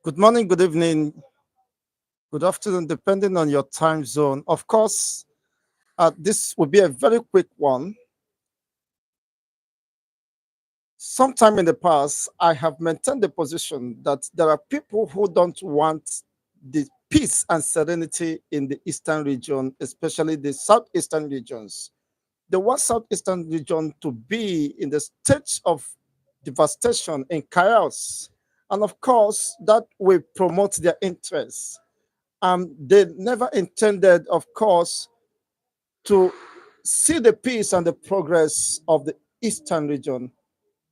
Good morning, good evening, good afternoon, depending on your time zone. Of course, this will be a very quick one. Sometime in the past, I have maintained the position that there are people who don't want the peace and serenity in the eastern region, especially the southeastern regions. They want southeastern region to be in the state of devastation and chaos. And of course, that will promote their interests. They never intended, of course, to see the peace and the progress of the eastern region.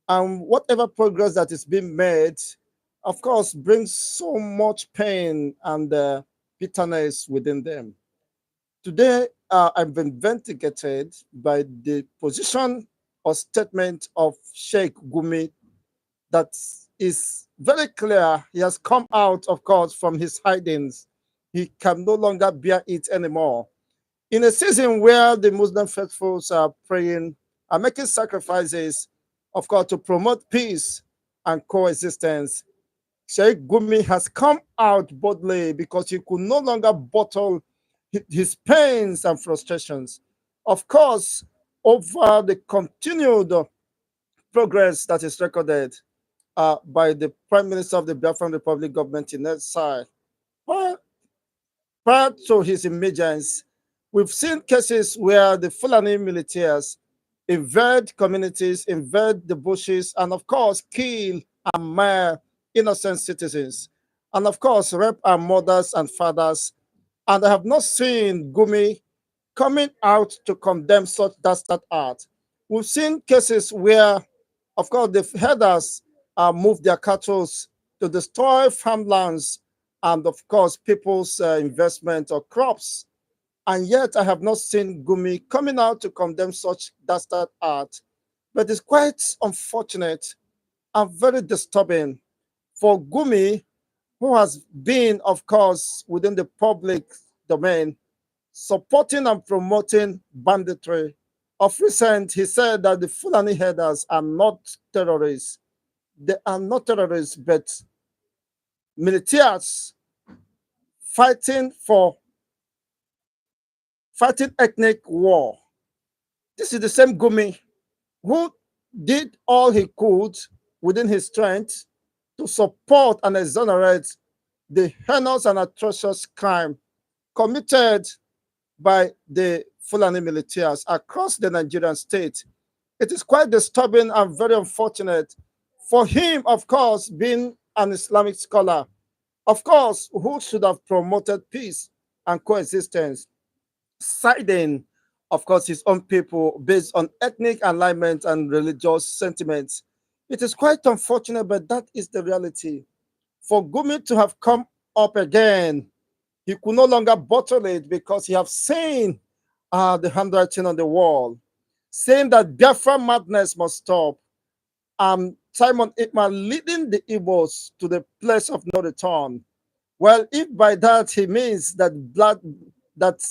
And whatever progress that is being made, of course, brings so much pain and bitterness within them. Today, I've been vindicated by the position or statement of Sheik Gumi that is very clear. He has come out, of course, from his hidings. He can no longer bear it anymore. In a season where the Muslim faithfuls are praying, are making sacrifices, of course, to promote peace and coexistence, Sheikh Gumi has come out boldly because he could no longer bottle his pains and frustrations. Of course, over the continued progress that is recorded by the Prime Minister of the Biafran Republic government in exile. Prior, prior to his emergence, we've seen cases where the Fulani militias invade communities, invade the bushes, and of course, kill and maim innocent citizens. And of course, rape our mothers and fathers. And I have not seen Gumi coming out to condemn such dastard art. We've seen cases where, of course, the herders move their cattle to destroy farmlands and, of course, people's investment or crops. And yet, I have not seen Gumi coming out to condemn such dastard art. But it's quite unfortunate and very disturbing for Gumi, who has been, of course, within the public domain, supporting and promoting banditry. Of recent, he said that the Fulani herders are not terrorists. They are not terrorists, but militias fighting for fighting ethnic war. This is the same Gumi who did all he could within his strength to support and exonerate the heinous and atrocious crime committed by the Fulani militias across the Nigerian state. It is quite disturbing and very unfortunate for him, of course, being an Islamic scholar, of course, who should have promoted peace and coexistence, siding, of course, his own people based on ethnic alignment and religious sentiments. It is quite unfortunate, but that is the reality. For Gumi to have come up again, he could no longer bottle it because he have seen the handwriting on the wall, saying that Biafra madness must stop. Simon Ekpa leading the Igbos to the place of no return. Well, if by that he means that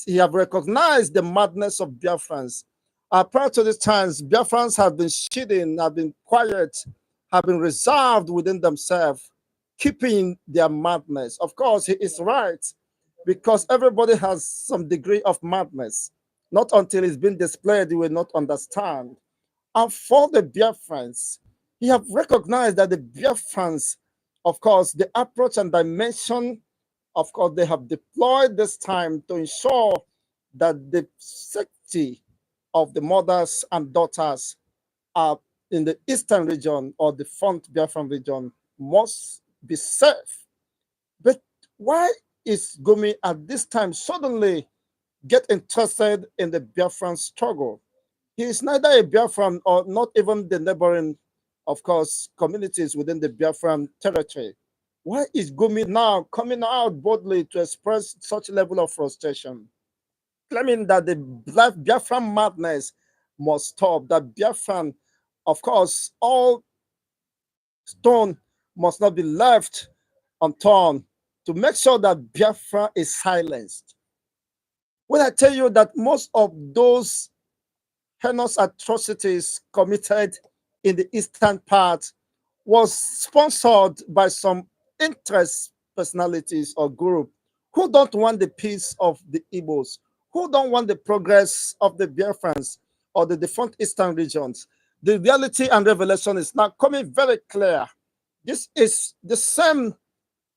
he have recognized the madness of Biafrans. Prior to these times, Biafrans have been shielding, have been quiet, have been reserved within themselves, keeping their madness. Of course, he is right, because everybody has some degree of madness. Not until it's been displayed, you will not understand. And for the Biafrans, he have recognized that the Biafrans, of course, the approach and dimension, of course, they have deployed this time to ensure that the safety of the mothers and daughters are in the eastern region or the front Biafran region must be safe. But why is Gumi at this time suddenly get interested in the Biafran struggle? He is neither a Biafran or not even the neighboring, of course, communities within the Biafran territory. Why is Gumi now coming out boldly to express such level of frustration, claiming that the Biafran madness must stop, that Biafran, of course, all stone must not be left unturned to make sure that Biafra is silenced? When I tell you that most of those heinous atrocities committed in the eastern part was sponsored by some interest personalities or group who don't want the peace of the Igbos, who don't want the progress of the Biafrans or the defunct eastern regions. The reality and revelation is now coming very clear. This is the same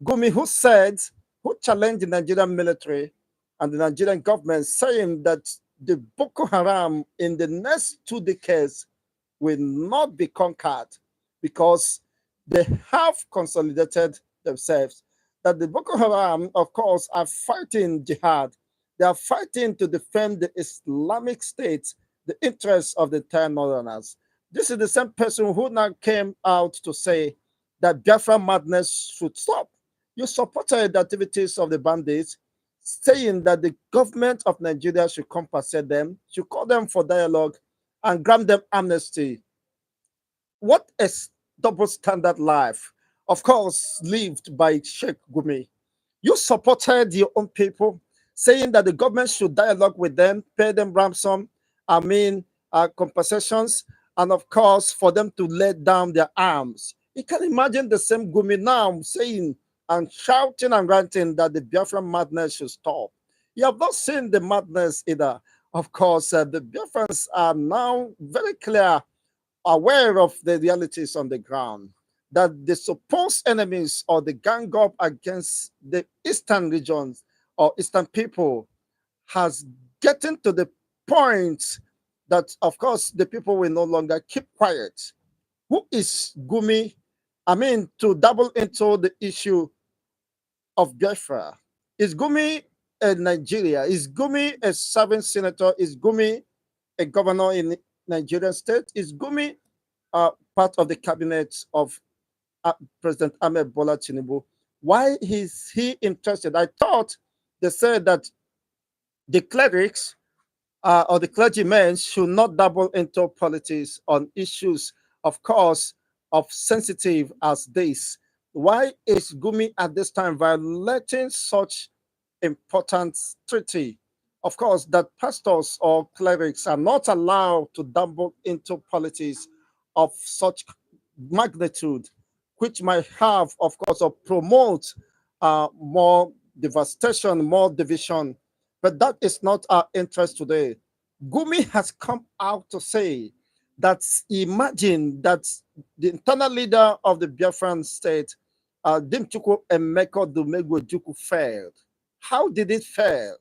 Gumi who challenged the Nigerian military and the Nigerian government, saying that the Boko Haram in the next 2 decades will not be conquered because they have consolidated themselves. That the Boko Haram, of course, are fighting jihad. They are fighting to defend the Islamic State, the interests of the 10 northerners. This is the same person who now came out to say that Biafra madness should stop. You supported the activities of the bandits, saying that the government of Nigeria should compensate them, should call them for dialogue, and grant them amnesty. What is double standard life? Of course, lived by Sheik Gumi. You supported your own people, saying that the government should dialogue with them, pay them ransom, compensations, and of course, for them to lay down their arms. You can imagine the same Gumi now saying and shouting and ranting that the Biafran madness should stop. You have not seen the madness either. Of course, the Biafrans are now very clear, aware of the realities on the ground, that the supposed enemies or the gang up against the eastern regions or eastern people has gotten to the point that, of course, the people will no longer keep quiet. Who is Gumi? To double into the issue of Biafra. Is Gumi a Nigeria? Is Gumi a serving senator? Is Gumi a governor in Nigerian state? Is Gumi part of the cabinet of President Ahmed Bola Tinubu? Why is he interested? I thought they said that the clerics or the clergymen should not dabble into politics on issues, of course, of sensitive as this. Why is Gumi at this time violating such important treaty? Of course, that pastors or clerics are not allowed to dabble into politics of such magnitude, which might have, of course, or promote more devastation, more division. But that is not our interest today. Gumi has come out to say that imagine that the internal leader of the Biafran state, Dimchuku Emeko Dumego Juku, failed. How did it fail?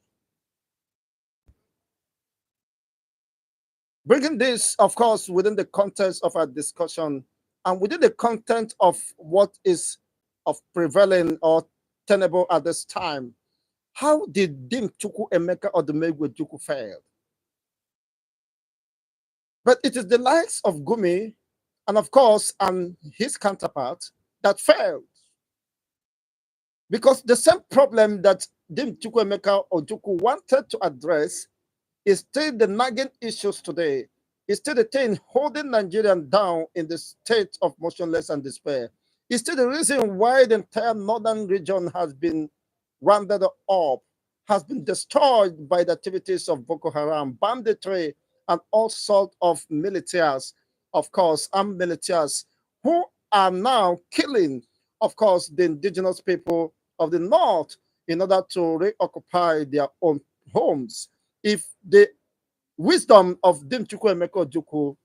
Bringing this, of course, within the context of our discussion and within the content of what is of prevailing or tenable at this time, how did Dimchuku Emeka Odumegwe Juku fail? But it is the likes of Gumi and, of course, and his counterpart that failed. Because the same problem that Dimchuku Emeka Ojuku wanted to address is still the nagging issues today. It's still the thing holding Nigerian down in the state of motionless and despair. It's still the reason why the entire northern region has been rounded up, has been destroyed by the activities of Boko Haram, banditry, and all sorts of militias, of course, armed militias, who are now killing, of course, the indigenous people of the north in order to reoccupy their own homes. If the wisdom of Dimchuku Emeko Juku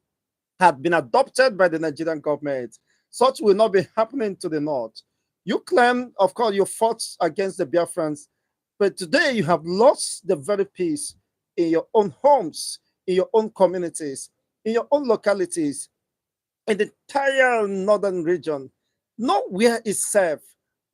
had been adopted by the Nigerian government, such will not be happening to the north. You claim, of course, you fought against the Biafrans, but today you have lost the very peace in your own homes, in your own communities, in your own localities, in the entire northern region. Nowhere is safe.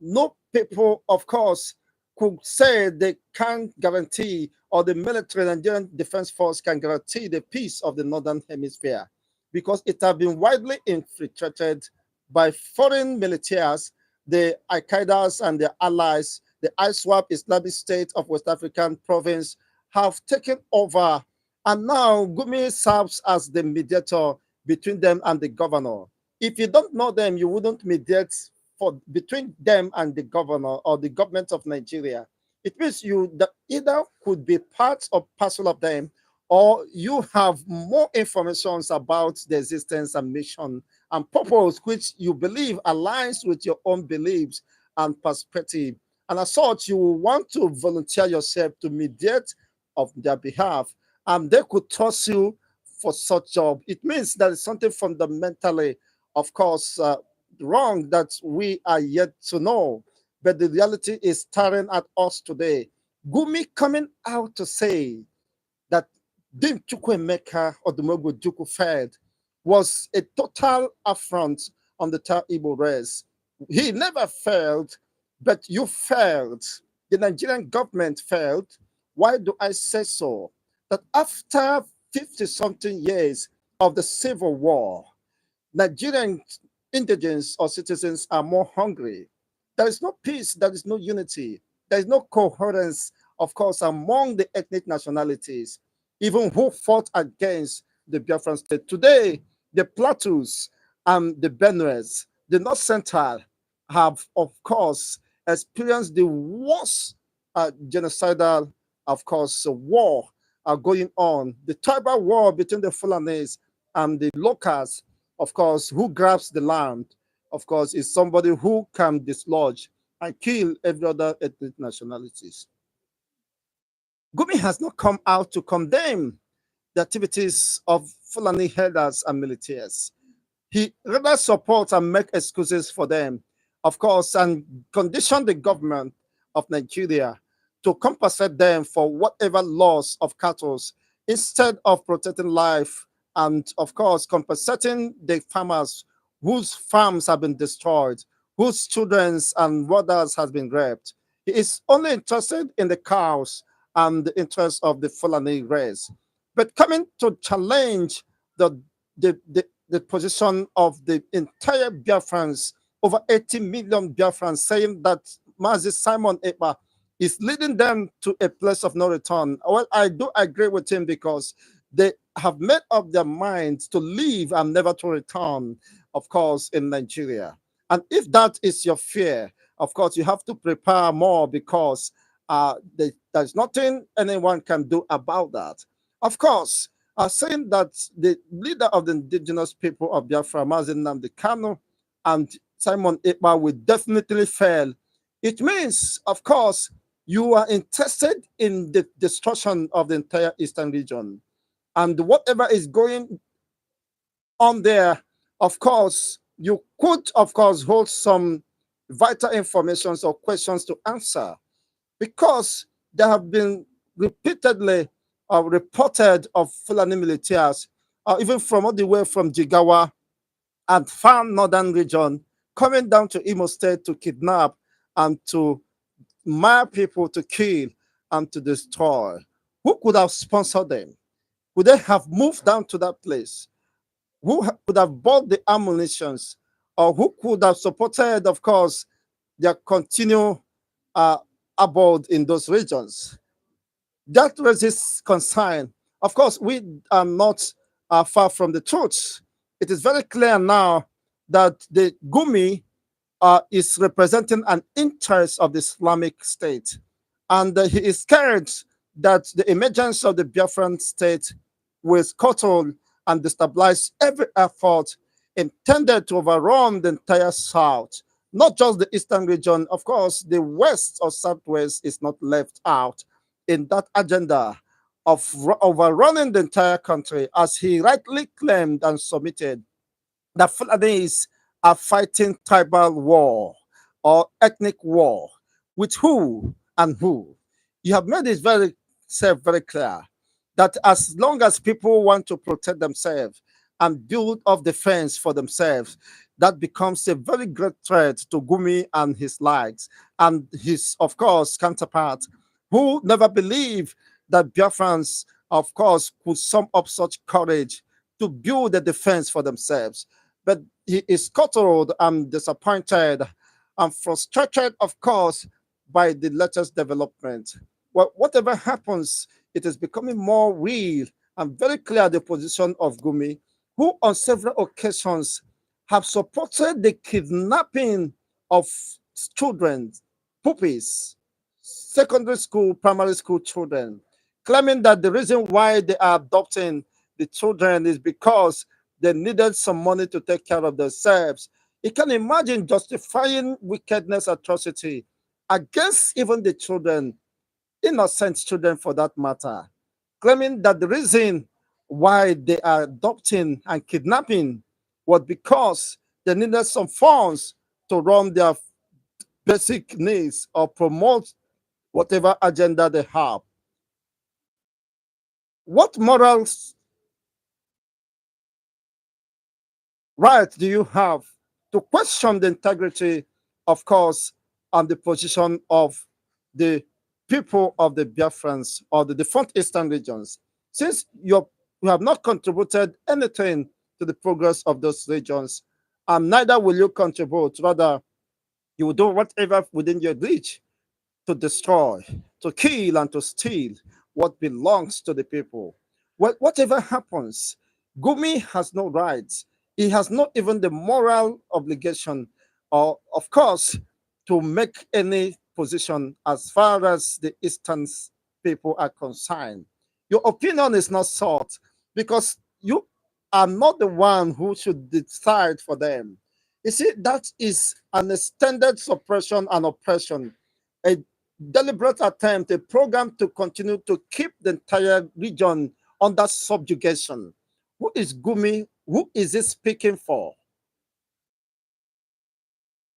No people, of course, could say they can't guarantee, or the military Nigerian Defense Force can guarantee the peace of the northern hemisphere, because it has been widely infiltrated by foreign militias, the Al Qaeda's and their allies. The ISWAP, Islamic State of West African province, have taken over, and now Gumi serves as the mediator between them and the governor. If you don't know them, you wouldn't mediate for between them and the governor or the government of Nigeria. It means you that either could be part or parcel of them, or you have more information about the existence and mission and purpose, which you believe aligns with your own beliefs and perspective. And as such, you will want to volunteer yourself to mediate of their behalf, and they could trust you for such job. It means there is something fundamentally, of course, wrong that we are yet to know. But the reality is staring at us today. Gumi coming out to say that Dim Chukwemeka or the Mogo Juku failed was a total affront on the Igbo race. He never failed, but you failed. The Nigerian government failed. Why do I say so? That after 50 something years of the civil war, Nigerian indigents or citizens are more hungry. There is no peace, there is no unity, there is no coherence, of course, among the ethnic nationalities, even who fought against the Biafran state. Today, the Plateaus and the Benues, the North Central, have, of course, experienced the worst genocidal, of course, war going on. The tribal war between the Fulanese and the locals, of course, who grabs the land, of course, is somebody who can dislodge and kill every other ethnic nationalities. Gumi has not come out to condemn the activities of Fulani herders and militias. He rather supports and make excuses for them, of course, and condition the government of Nigeria to compensate them for whatever loss of cattle instead of protecting life and, of course, compensating the farmers whose farms have been destroyed, whose children and mothers has been raped. He is only interested in the cows and the interests of the Fulani race. But coming to challenge the position of the entire Biafrans, over 80 million Biafrans, saying that Mazi Simon Ekpa is leading them to a place of no return. Well, I do agree with him because they have made up their minds to leave and never to return, of course, in Nigeria. And if that is your fear, of course, you have to prepare more because there's nothing anyone can do about that. Of course, saying that the leader of the indigenous people of Biafra, Mazi Nnamdi Kanu, and Simon Ekpa will definitely fail. It means, of course, you are interested in the destruction of the entire eastern region. And whatever is going on there, of course, you could, of course, hold some vital information or questions to answer because there have been repeatedly reported of Fulani militias, even from all the way from Jigawa and far northern region, coming down to Imo State to kidnap and to mire people, to kill and to destroy. Who could have sponsored them? Would they have moved down to that place? Who could have bought the ammunitions? Or who could have supported, of course, their continued abode in those regions? That raises concern. Of course, we are not far from the truth. It is very clear now that the Gumi is representing an interest of the Islamic State. And he is scared that the emergence of the Biafran state will scuttle and destabilize every effort intended to overrun the entire South, not just the eastern region. Of course, the west or southwest is not left out in that agenda of overrunning the entire country, as he rightly claimed and submitted. The Fulanis are fighting tribal war or ethnic war with who and who. You have made it very clear that as long as people want to protect themselves and build up defense for themselves, that becomes a very great threat to Gumi and his likes and his, of course, counterpart, who never believed that Biafrans, of course, could sum up such courage to build a defense for themselves. But he is scuttled and disappointed and frustrated, of course, by the latest development. Well, whatever happens, it is becoming more real and very clear the position of Gumi, who on several occasions have supported the kidnapping of children, puppies, secondary school, primary school children, claiming that the reason why they are adopting the children is because they needed some money to take care of themselves. You can imagine justifying wickedness, atrocity against even the children, innocent children for that matter, claiming that the reason why they are adopting and kidnapping was because they needed some funds to run their basic needs or promote whatever agenda they have. What morals right do you have to question the integrity, of course, and the position of the people of the Biafrans or the defunct eastern regions? Since you have not contributed anything to the progress of those regions, and neither will you contribute, rather, you will do whatever within your reach to destroy, to kill, and to steal what belongs to the people. Whatever happens, Gumi has no rights. He has not even the moral obligation, or of course, to make any position as far as the Eastern people are concerned. Your opinion is not sought because you are not the one who should decide for them. You see, that is an extended suppression and oppression, a deliberate attempt, a program to continue to keep the entire region under subjugation. Who is Gumi? Who is he speaking for?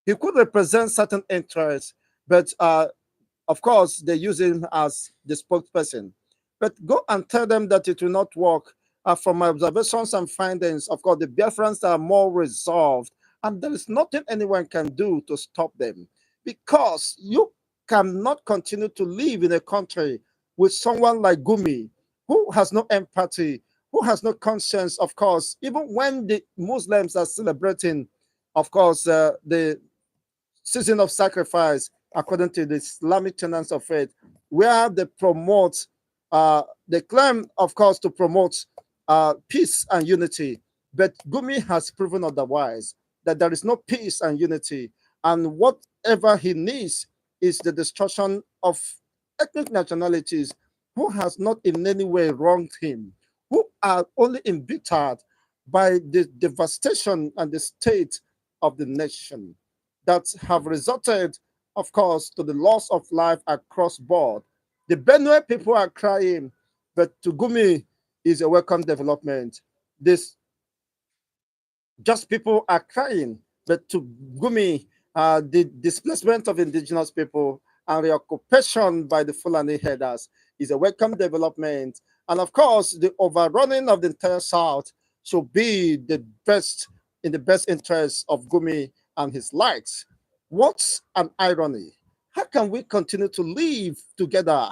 He could represent certain interests, but of course, they use him as the spokesperson. But go and tell them that it will not work. From my observations and findings, of course, the Biafrans are more resolved, and there is nothing anyone can do to stop them because you cannot continue to live in a country with someone like Gumi who has no empathy, who has no conscience, of course, even when the Muslims are celebrating, of course, the season of sacrifice according to the Islamic tenets of faith, where they promote, they claim, of course, to promote peace and unity. But Gumi has proven otherwise, that there is no peace and unity. And whatever he needs is the destruction of ethnic nationalities who has not in any way wronged him, who are only embittered by the devastation and the state of the nation that have resulted, of course, to the loss of life across board. The Benue people are crying, but to Gumi is a welcome development. This just people are crying, but to Gumi, the displacement of indigenous people and the occupation by the Fulani headers is a welcome development. And of course, the overrunning of the entire South should be the best in the best interest of Gumi and his likes. What's an irony? How can we continue to live together?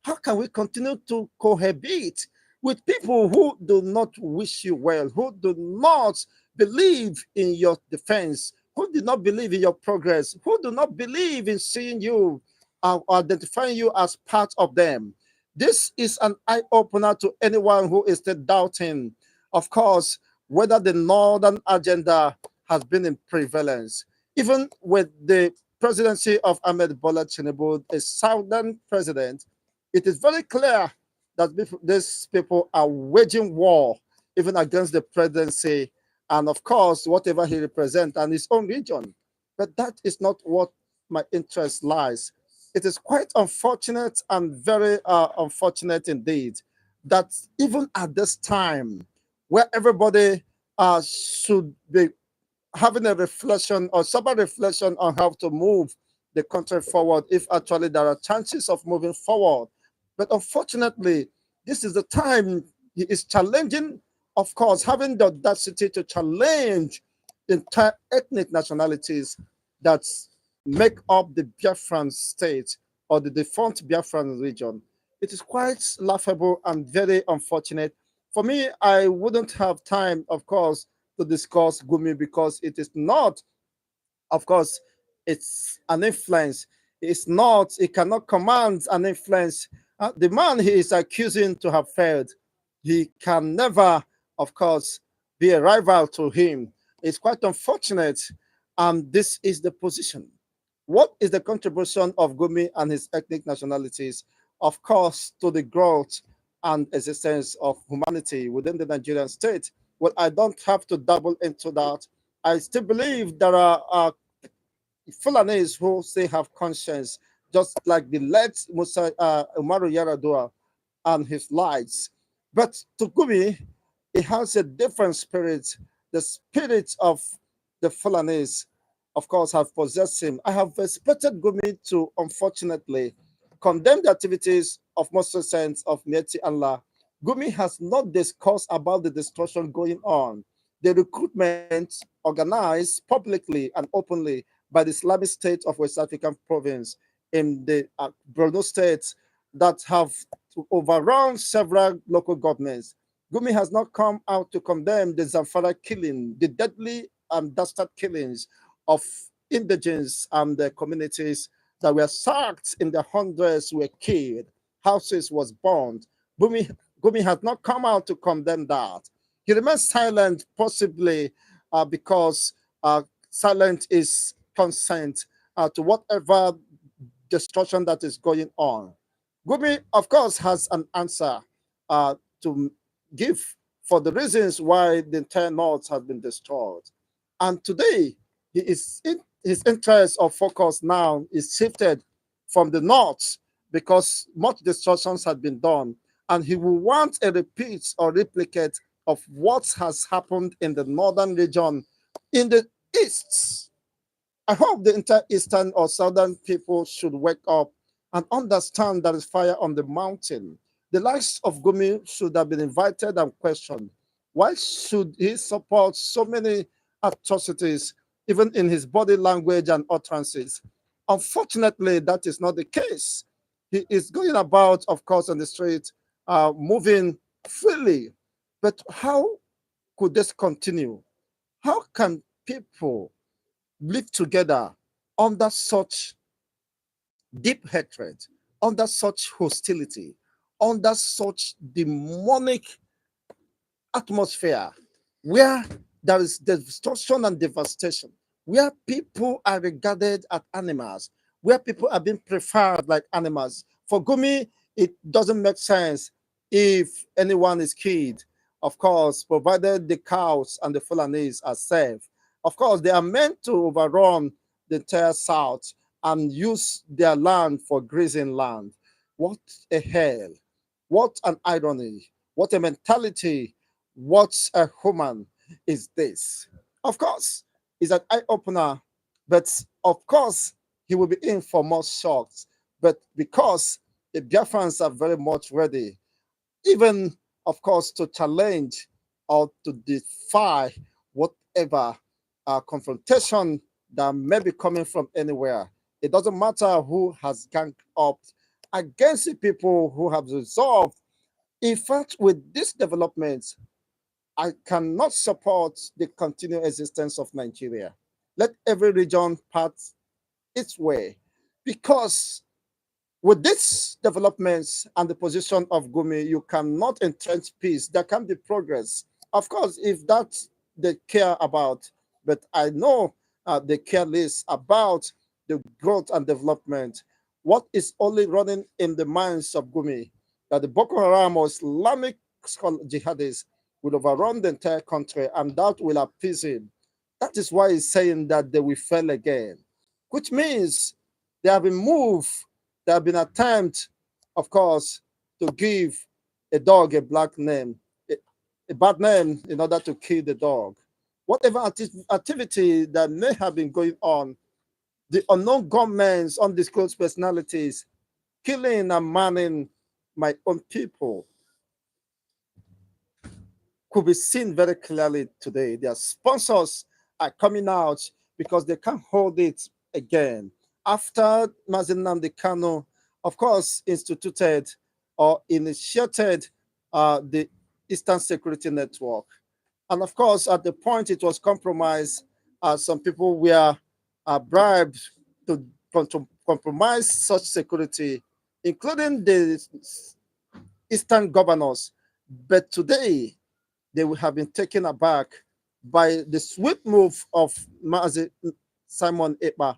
How can we continue to cohabit with people who do not wish you well, who do not believe in your defense, who do not believe in your progress, who do not believe in seeing you or identifying you as part of them? This is an eye opener to anyone who is still doubting, of course, whether the northern agenda has been in prevalence. Even with the presidency of Ahmed Bola Tinubu, a southern president, it is very clear that these people are waging war even against the presidency and, of course, whatever he represents and his own region. But that is not what my interest lies. It is quite unfortunate and very unfortunate indeed that even at this time, where everybody should be having a reflection or sober reflection on how to move the country forward, if actually there are chances of moving forward. But unfortunately, this is the time he is challenging, of course, having the audacity to challenge the entire ethnic nationalities that make up the Biafran state or the defunct Biafran region. It is quite laughable and very unfortunate. For me, I wouldn't have time, of course, to discuss Gumi because it is not, of course, it's an influence. It's not, it cannot command an influence. The man he is accusing to have failed, he can never, of course, be a rival to him. It's quite unfortunate. And this is the position. What is the contribution of Gumi and his ethnic nationalities, of course, to the growth and existence of humanity within the Nigerian state? Well, I don't have to double into that I still believe there are Fulanis who say have conscience, just like the late Musa Umaru Yaradua and his lights. But to Gumi, it has a different spirit. The spirit of the Fulanis, of course, have possessed him. I have expected Gumi to, unfortunately, condemn the activities of most saints of Mieti Allah. Gumi has not discussed about the destruction going on, the recruitment organized publicly and openly by the Islamic State of West African province in the Borno state that have overrun several local governments. Gumi has not come out to condemn the Zamfara killing, the deadly and dastard killings of indigenous and the communities that were sacked in the hundreds were killed, houses was burned. Gumi has not come out to condemn that. He remains silent, possibly because silent is consent to whatever destruction that is going on. Gumi, of course, has an answer to give for the reasons why the entire North has been destroyed. And today, his interest or focus now is shifted from the North because much destructions have been done. And he will want a repeat or replicate of what has happened in the northern region in the East. I hope the inter-eastern or southern people should wake up and understand there is fire on the mountain. The likes of Gumi should have been invited and questioned. Why should he support so many atrocities, even in his body language and utterances? Unfortunately, that is not the case. He is going about, of course, on the street, moving freely. But how could this continue? How can people live together under such deep hatred, under such hostility, under such demonic atmosphere where there is destruction and devastation, where people are regarded as animals, where people are being preferred like animals? For Gumi, it doesn't make sense if anyone is killed. Of course, provided the cows and the Fulanese are safe. Of course, they are meant to overrun the entire South and use their land for grazing land. What a hell. What an irony. What a mentality. What a human is this? Of course, it's an eye opener, but of course, he will be in for more shocks. But because the Biafrans are very much ready, even of course, to challenge or to defy whatever confrontation that may be coming from anywhere. It doesn't matter who has ganged up against the people who have resolved. In fact, with these developments, I cannot support the continued existence of Nigeria. Let every region part its way because with these developments and the position of Gumi, you cannot entrench peace. There can be progress. Of course, if that they care about, but I know they care less about the growth and development. What is only running in the minds of Gumi that the Boko Haram or Islamic jihadists will overrun the entire country and that will appease him. That is why he's saying that they will fail again, which means they have been moved. There have been attempts, of course, to give a dog a black name, a bad name in order to kill the dog. Whatever activity that may have been going on, the unknown gunmen, undisclosed personalities, killing and manning my own people could be seen very clearly today. Their sponsors are coming out because they can't hold it again. After Mazi Nnamdi Kanu, of course, instituted or initiated the Eastern Security Network. And of course, at the point it was compromised, some people were bribed to compromise such security, including the Eastern governors. But today, they would have been taken aback by the swift move of Simon Ekpa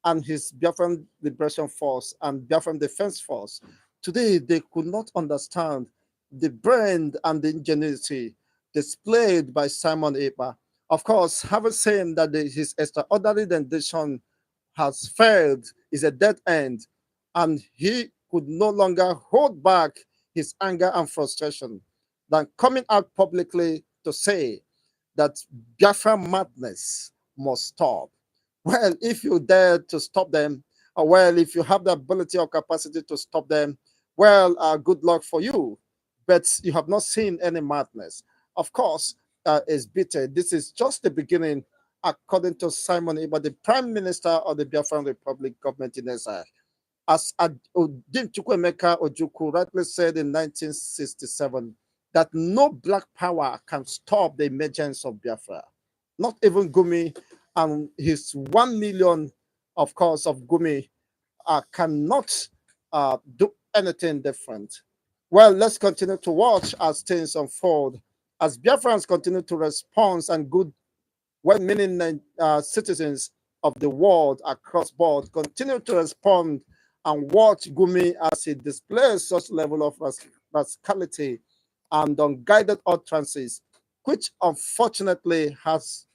and his Biafran Liberation Force and Biafran Defense Force. Today, they could not understand the brain and the ingenuity displayed by Simon Ekpa. Of course, having seen that his extraordinary rendition has failed, is a dead end, and he could no longer hold back his anger and frustration than coming out publicly to say that Biafra madness must stop. Well, if you dare to stop them, or well, if you have the ability or capacity to stop them, well, good luck for you. But you have not seen any madness. Of course, is bitter. This is just the beginning, according to Simon Iba, the Prime Minister of the Biafran Republic government in exile. As Odin Chukwemeka Ojukwu rightly said in 1967, that no black power can stop the emergence of Biafra. Not even Gumi and his 1 million, of course, of Gumi cannot do anything different. Well, let's continue to watch as things unfold, as Biafrans continue to respond and good, well-meaning citizens of the world across board continue to respond and watch Gumi as he displays such level of rascality and unguided utterances, which unfortunately has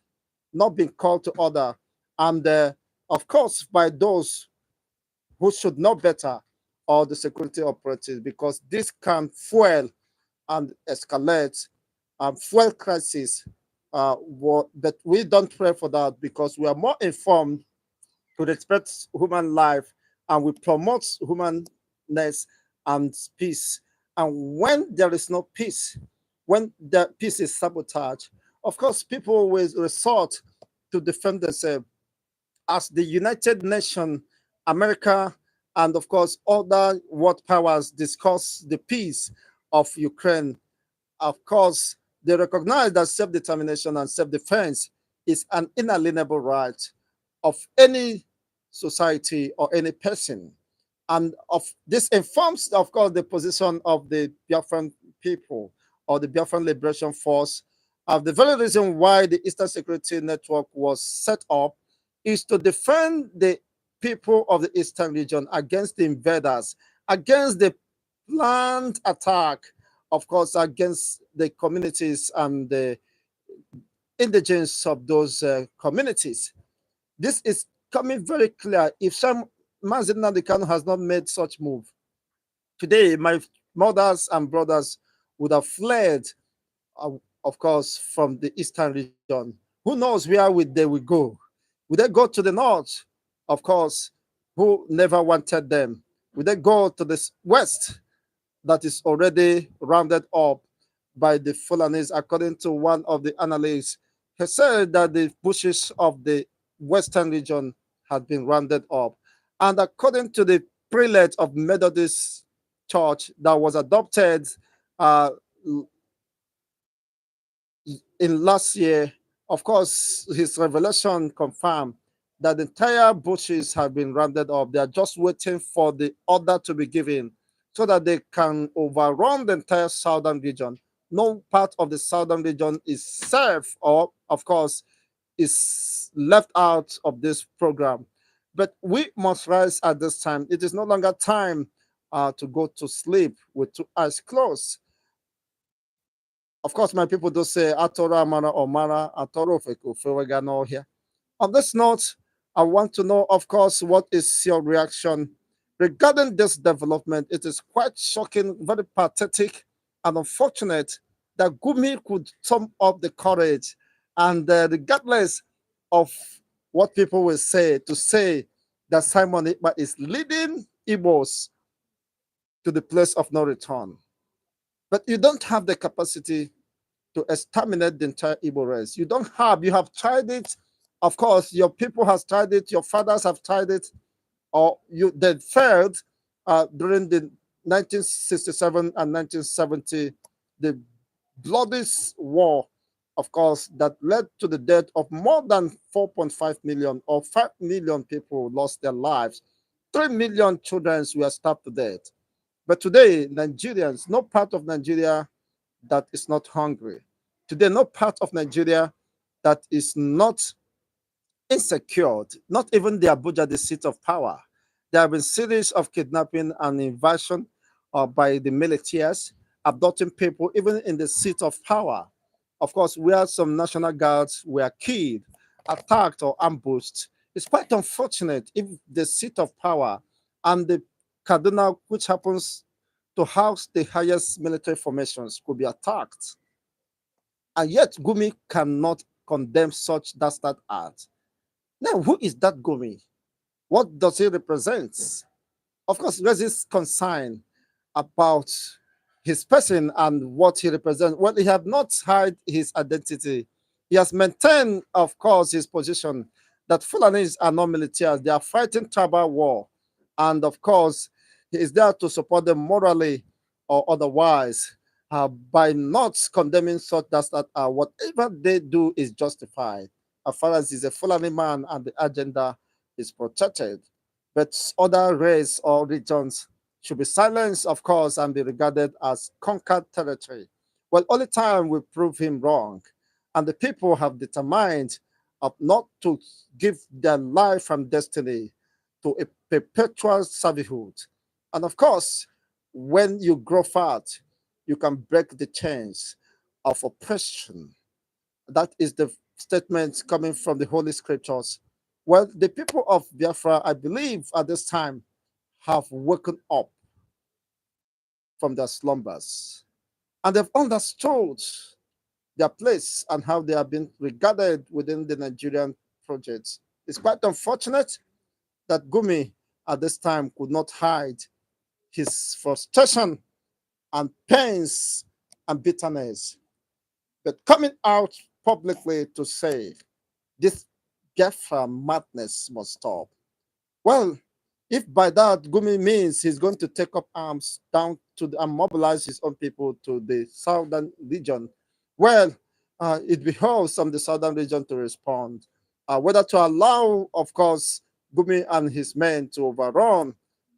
not been called to order, and of course by those who should know better, or the security operatives, because this can fuel and escalate fuel crisis. But we don't pray for that because we are more informed to respect human life and we promote humanness and peace. And when there is no peace, when the peace is sabotaged, of course, people will resort to defend themselves as the United Nations, America, and of course, other world powers discuss the peace of Ukraine. Of course, they recognize that self determination and self defense is an inalienable right of any society or any person. And of this informs, of course, the position of the Biafran people or the Biafran Liberation Force. The very reason why the Eastern Security Network was set up is to defend the people of the Eastern region against the invaders, against the planned attack, of course, against the communities and the indigents of those communities. This is coming very clear. If some Mazin Nandekano has not made such move, today my mothers and brothers would have fled, uh, of course, from the Eastern region. Who knows where they will go? Would they go to the north? Of course, who never wanted them? Would they go to the west that is already rounded up by the Fulanis, according to one of the analysts? He said that the bushes of the western region had been rounded up. And according to the prelate of Methodist Church that was adopted uh, in last year, of course, his revelation confirmed that the entire bushes have been rounded up. They are just waiting for the order to be given so that they can overrun the entire southern region. No part of the southern region is safe or, of course, is left out of this program. But we must rise at this time. It is no longer time to go to sleep with two eyes closed. Of course, my people do say Atora Amara or Mara Atoro Feko Fewegano here. On this note, I want to know, of course, what is your reaction regarding this development? It is quite shocking, very pathetic, and unfortunate that Gumi could sum up the courage and regardless of what people will say, to say that Simon Ekpa is leading Igbos to the place of no return. But you don't have the capacity to exterminate the entire Igbo race. You don't have, you have tried it. Of course, your people has tried it, your fathers have tried it, or you they failed during the 1967 and 1970, the bloodiest war, of course, that led to the death of more than 4.5 million or 5 million people lost their lives. 3 million children were starved to death. But today, Nigerians, no part of Nigeria that is not hungry. Today, no part of Nigeria that is not insecure, not even the Abuja, the seat of power. There have been series of kidnapping and invasion by the militias, abducting people, even in the seat of power. of course, where some national guards were killed, attacked, or ambushed. It's quite unfortunate if the seat of power and the Kaduna, which happens to house the highest military formations, could be attacked. And yet, Gumi cannot condemn such dastard act. Now, who is that Gumi? What does he represent? Of course, raises concern about his person and what he represents. Well, he have not hide his identity. He has maintained, of course, his position that Fulanis are not militaries. They are fighting tribal war. And of course, he is there to support them morally or otherwise by not condemning such that whatever they do is justified as far as he's a Fulani man and the agenda is protected. But other race or regions should be silenced, of course, and be regarded as conquered territory. Well, only time will prove him wrong. And the people have determined not to give their life and destiny to a perpetual servitude. And of course, when you grow fat, you can break the chains of oppression. That is the statement coming from the Holy Scriptures. Well, the people of Biafra, I believe, at this time have woken up from their slumbers and they've understood their place and how they have been regarded within the Nigerian project. It's quite unfortunate that Gumi at this time could not hide his frustration and pains and bitterness, but coming out publicly to say this Biafra madness must stop. Well, if by that Gumi means he's going to take up arms down to and mobilize his own people to the southern region, well, it behoves from the southern region to respond. Whether to allow, of course, Gumi and his men to overrun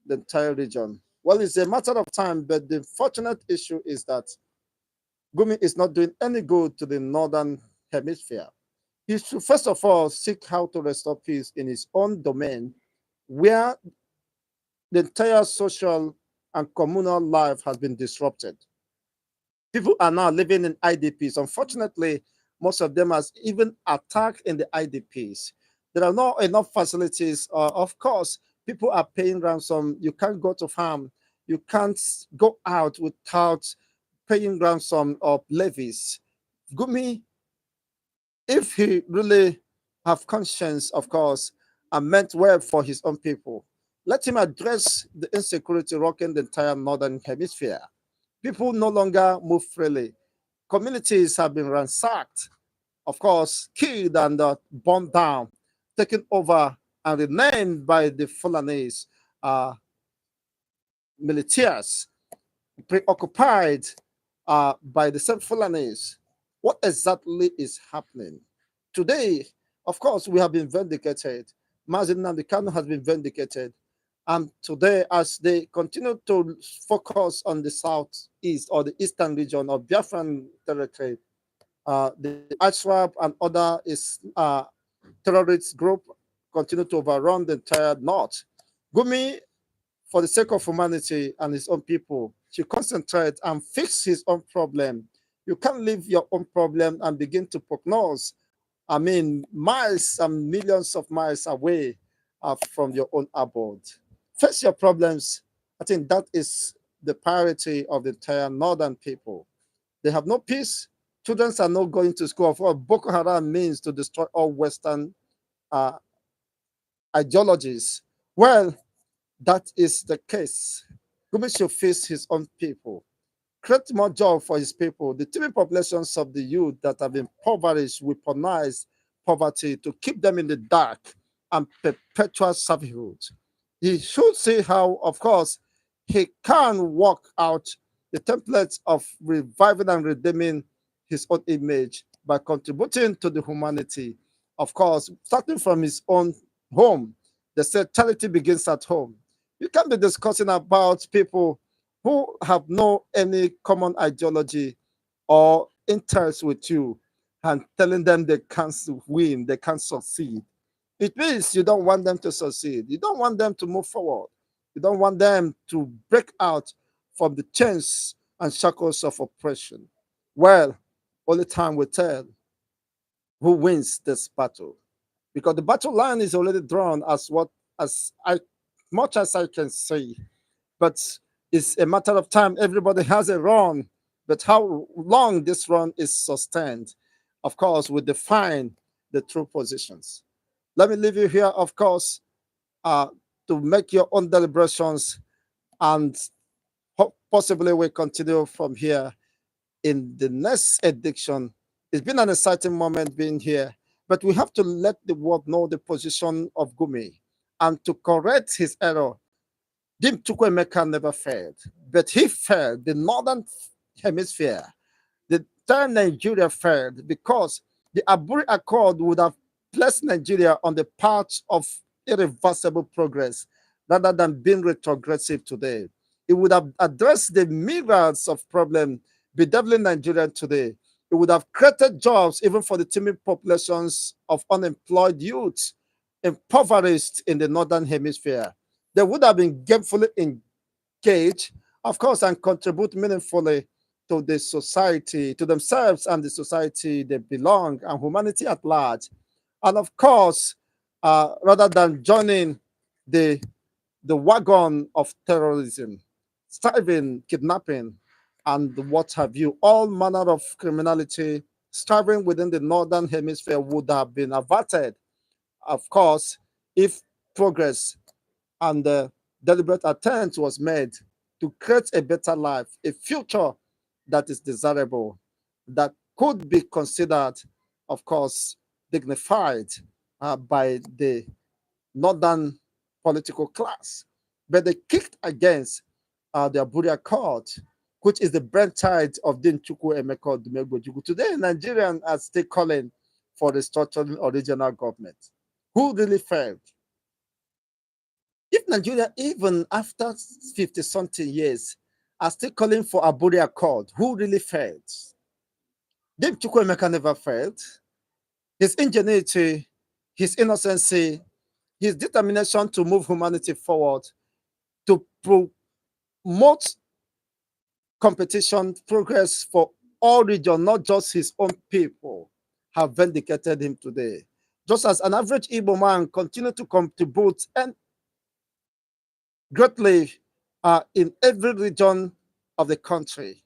the entire region. Well, it's a matter of time, but the fortunate issue is that Gumi is not doing any good to the northern hemisphere. He should first of all seek how to restore peace in his own domain, where the entire social and communal life has been disrupted. People are now living in IDPs. Unfortunately, most of them are even attacked in the IDPs. There are not enough facilities. Of course, people are paying ransom. You can't go to farm. You can't go out without paying ransom or levies. Gumi, if he really have conscience, of course, and meant well for his own people, let him address the insecurity rocking the entire northern hemisphere. People no longer move freely. Communities have been ransacked, of course, killed and burned down, taken over and renamed by the Fulanese militias, preoccupied by the same Fulanese. What exactly is happening? Today, of course, we have been vindicated. Mazin Nandikano has been vindicated. And today, as they continue to focus on the southeast or the eastern region of Biafran territory, the ISWAP and other terrorist group continue to overrun the entire north. Gumi, for the sake of humanity and his own people, should concentrate and fix his own problem. You can't leave your own problem and begin to prognose, I mean, miles and millions of miles away from your own abode. Face your problems. I think that is the priority of the entire northern people. They have no peace. Children are not going to school. What Boko Haram means to destroy all Western uh, ideologies. Well, that is the case. Gumi should face his own people, create more job for his people. The teeming populations of the youth that have been impoverished, weaponize poverty to keep them in the dark and perpetual servitude. He should see how, of course, he can work out the templates of reviving and redeeming his own image by contributing to the humanity. Of course, starting from his own home. They say charity begins at home. You can't be discussing about people who have no any common ideology or interest with you and telling them they can't win, they can't succeed. It means you don't want them to succeed. You don't want them to move forward. You don't want them to break out from the chains and shackles of oppression. Well, Only time will tell who wins this battle, because the battle line is already drawn as I much as I can see, but it's a matter of time. Everybody has a run, but how long this run is sustained, of course, will define the true positions. Let me leave you here, of course, uh, to make your own deliberations, and possibly we continue from here in the next edition. It's been an exciting moment being here, but we have to let the world know the position of Gumi, and to correct his error. Dim Chukwemeka never failed, but he failed the northern hemisphere. The entire Nigeria failed because the Aburi Accord would have placed Nigeria on the path of irreversible progress rather than being retrogressive today. It would have addressed the myriads of problems bedeviling Nigeria today. It would have created jobs even for the teeming populations of unemployed youth, impoverished in the northern hemisphere. They would have been gainfully engaged, of course, and contribute meaningfully to the society, to themselves and the society they belong, and humanity at large. And of course, rather than joining the wagon of terrorism, starving, kidnapping, and what have you, all manner of criminality starving within the northern hemisphere would have been averted, of course, if progress and the deliberate attempt was made to create a better life, a future that is desirable, that could be considered, of course, dignified by the northern political class. But they kicked against the Aburi Accord, which is the brainchild of Dinchukwu Emeka Odumegbojuku. Today, Nigerians are still calling for restructuring original government. Who really failed? If Nigeria, even after 50 something years, are still calling for Aburi Accord, who really failed? Dave Chukwuemeka never failed. His ingenuity, his innocency, his determination to move humanity forward, to promote competition, progress for all regions, not just his own people, have vindicated him today. Just as an average Igbo man continued to contribute and greatly in every region of the country,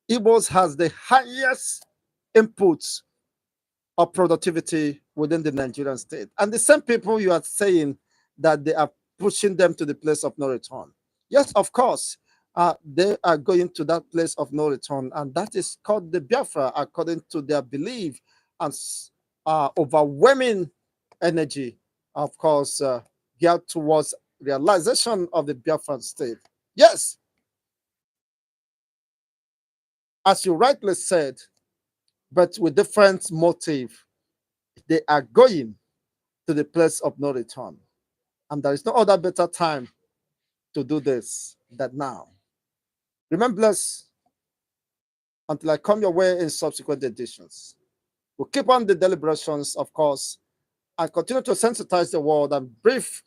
Igbos has the highest inputs of productivity within the Nigerian state. And the same people you are saying that they are pushing them to the place of no return. Yes, of course, they are going to that place of no return, and that is called the Biafra, according to their belief and overwhelming energy, of course, geared towards realization of the Biafran state. Yes, as you rightly said, but with different motive, they are going to the place of no return. And there is no other better time to do this than now. Remain blessed until I come your way in subsequent editions. We'll keep on the deliberations, of course, and continue to sensitize the world and brief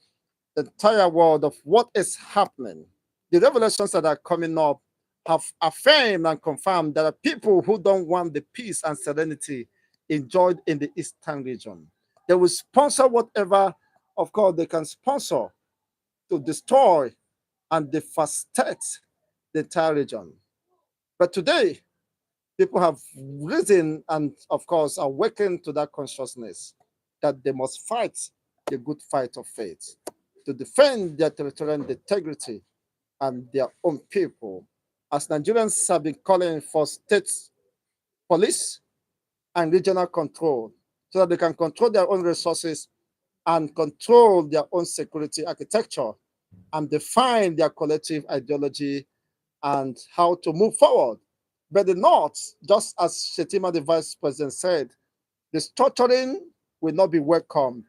the entire world of what is happening. The revelations that are coming up have affirmed and confirmed there are people who don't want the peace and serenity enjoyed in the eastern region. They will sponsor whatever, of course, they can sponsor to destroy and devastate the entire region. But today, people have risen and, of course, awakened to that consciousness that they must fight the good fight of faith to defend their territorial integrity and their own people. As Nigerians have been calling for state police and regional control so that they can control their own resources and control their own security architecture and define their collective ideology and how to move forward. But the North, just as Shetima, the vice president, said, the structuring will not be welcomed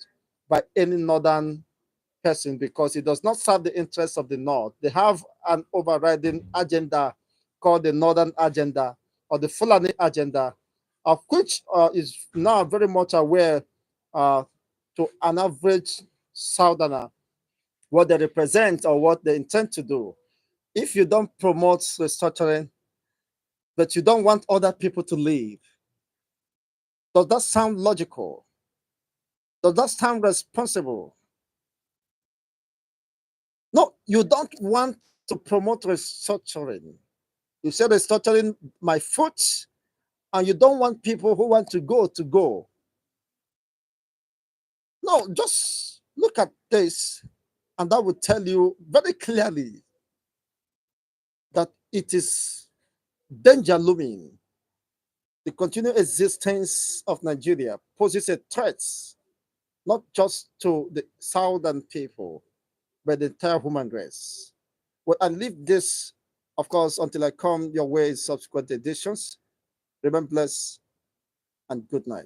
by any northern person because it does not serve the interests of the North. They have an overriding agenda called the Northern Agenda or the Fulani Agenda, of which is now very much aware to an average Southerner what they represent or what they intend to do. If you don't promote restructuring, but you don't want other people to leave, Does that sound logical? Does that sound responsible? No, you don't want to promote restructuring. You said restructuring my foot, and you don't want people who want to go to go. No, just look at this, and that will tell you very clearly that it is danger looming. The continued existence of Nigeria poses a threat not just to the southern people, but the entire human race. Well, I leave this, of course, until I come your way in subsequent editions. Remember, bless and good night.